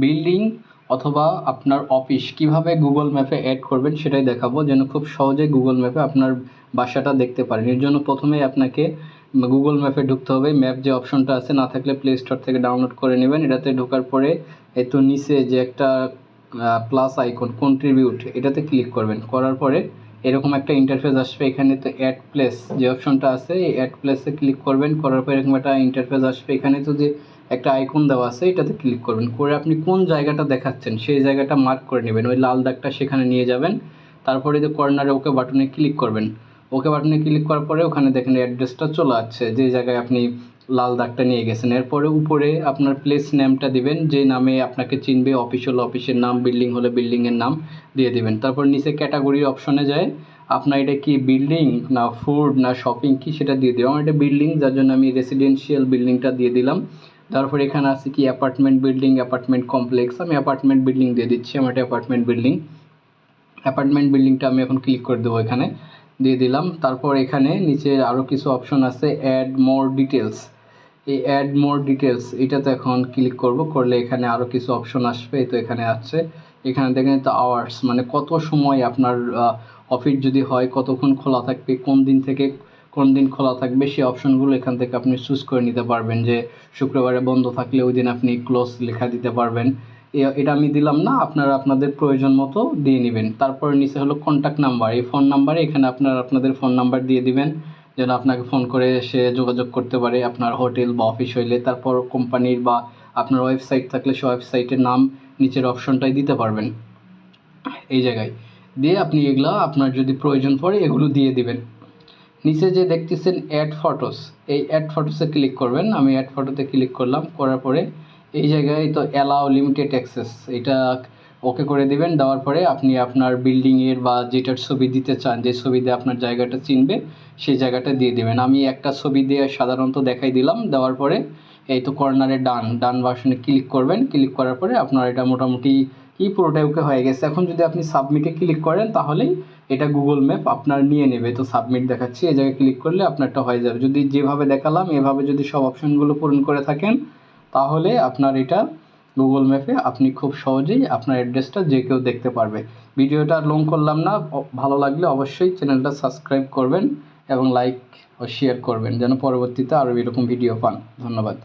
Building অথবা আপনার office কিভাবে গুগল ম্যাপে অ্যাড করবেন সেটাই দেখাবো, যেন খুব সহজে গুগল ম্যাপে আপনার বাসাটা দেখতে পারেন। এর জন্য প্রথমেই আপনাকে গুগল ম্যাপে ঢুকতে হবে। ম্যাপ যে অপশনটা আছে, না থাকলে প্লে স্টোর থেকে ডাউনলোড করে নেবেন। এটাতে ঢোকার পরে এই তো নিচে যে একটা প্লাস আইকন কন্ট্রিবিউট, এটাতে ক্লিক করবেন। করার পরে এরকম একটা ইন্টারফেস আসবে। এখানে তো অ্যাড প্লেস যে অপশনটা আছে, এই অ্যাড প্লেসে ক্লিক করবেন। করার পরে এরকম একটা ইন্টারফেস আসবে। এখানে তো যে একটা আইকন দেওয়া আছে, এটাতে ক্লিক করবেন। করে আপনি কোন জায়গাটা দেখাচ্ছেন সেই জায়গাটা মার্ক করে নেবেন, ওই লাল দাগটা সেখানে নিয়ে যাবেন। তারপরে যে কর্নারে ওকে বাটনে ক্লিক করবেন। ওকে বাটনে ক্লিক করার পরে ওখানে দেখেন অ্যাড্রেসটা চলে আসছে, যে জায়গায় আপনি লাল দাগটা নিয়ে গেছেন। এরপরে উপরে আপনার প্লেস নেমটা দিবেন, যে নামে আপনাকে চিনবে। অফিস হলে অফিসের নাম, বিল্ডিং হলে বিল্ডিংয়ের নাম দিয়ে দিবেন। তারপর নিচে ক্যাটাগরির অপশনে যায় আপনার এটা কি বিল্ডিং না ফুড না শপিং কি সেটা দিয়ে দিলাম। আমার এটা বিল্ডিং, যার জন্য আমি রেসিডেন্সিয়াল বিল্ডিংটা দিয়ে দিলাম। তারপর এখানে আছে কি অ্যাপার্টমেন্ট বিল্ডিং, অ্যাপার্টমেন্ট কমপ্লেক্স, আমি অ্যাপার্টমেন্ট বিল্ডিং দিয়ে দিচ্ছি। আমার এটা অ্যাপার্টমেন্ট বিল্ডিংটা আমি এখন ক্লিক করে দেবো, এখানে দিয়ে দিলাম। তারপর এখানে নিচে আরও কিছু অপশন আছে, অ্যাড মোর ডিটেলস। এই অ্যাড মোর ডিটেলস এটাতে এখন ক্লিক করব। করলে এখানে আরও কিছু অপশন আসবে। তো এখানে আছে, এখানে দেখেন তো আওয়ার্স, মানে কত সময় আপনার অফিস যদি হয় কতক্ষণ খোলা থাকবে, কোন দিন থেকে কোন দিন খোলা থাকবে, সেই অপশনগুলো এখান থেকে আপনি চুজ করে নিতে পারবেন। যে শুক্রবারে বন্ধ থাকলে ওই দিন আপনি ক্লোজ লেখা দিতে পারবেন। এটা আমি দিলাম না, আপনারা আপনাদের প্রয়োজন মতো দিয়ে নেবেন। তারপর নিচে হলো কন্ট্যাক্ট নাম্বার, এই ফোন নাম্বারে এখানে আপনাদের ফোন নাম্বার দিয়ে দিবেন, যেন আপনাকে ফোন করে সে যোগাযোগ করতে পারে আপনার হোটেল বা অফিস হইলে। তারপর কোম্পানির বা আপনার ওয়েবসাইট থাকলে সে ওয়েবসাইটের নাম নিচের অপশনটাই দিতে পারবেন। এই জায়গায় দিয়ে আপনি এগুলো আপনার যদি প্রয়োজন পড়ে এগুলো দিয়ে দিবেন। নিচে যে দেখতেছেন অ্যাড ফটোস, এই অ্যাড ফটোসে ক্লিক করবেন। আমি অ্যাড ফটোতে ক্লিক করলাম। করার পরে এই জায়গায় তো অ্যালাউ লিমিটেড অ্যাক্সেস, এটা ওকে করে দিবেন। দেওয়ার পরে আপনি আপনার বিল্ডিংয়ের বা যেটার ছবি দিতে চান, যে ছবি দিয়ে আপনার জায়গাটা চিনবে সেই জায়গাটা দিয়ে দেবেন। আমি একটা ছবি দিয়ে সাধারণত দেখাই দিলাম। দেওয়ার পরে এই তো কর্নারে ডান বাটনে ক্লিক করবেন। ক্লিক করার পরে আপনার এটা মোটামুটি পুরোটাই ওকে হয়ে গেছে। এখন যদি আপনি সাবমিটে ক্লিক করেন তাহলেই এটা গুগল ম্যাপ আপনার নিয়ে নেবে। তো সাবমিট দেখাচ্ছি, এই জায়গায় ক্লিক করলে আপনারটা হয়ে যাবে। যদি যেভাবে দেখালাম এভাবে যদি সব অপশনগুলো পূরণ করে থাকেন তাহলে আপনার এটা গুগল ম্যাপে আপনি খুব সহজেই আপনার অ্যাড্রেসটা যে কেউ দেখতে পারবে। ভিডিওটা লং করলাম না, ভালো লাগলে অবশ্যই চ্যানেলটা সাবস্ক্রাইব করবেন এবং লাইক ও শেয়ার করবেন, যেন পরবর্তীতে আরও এরকম ভিডিও পান। ধন্যবাদ।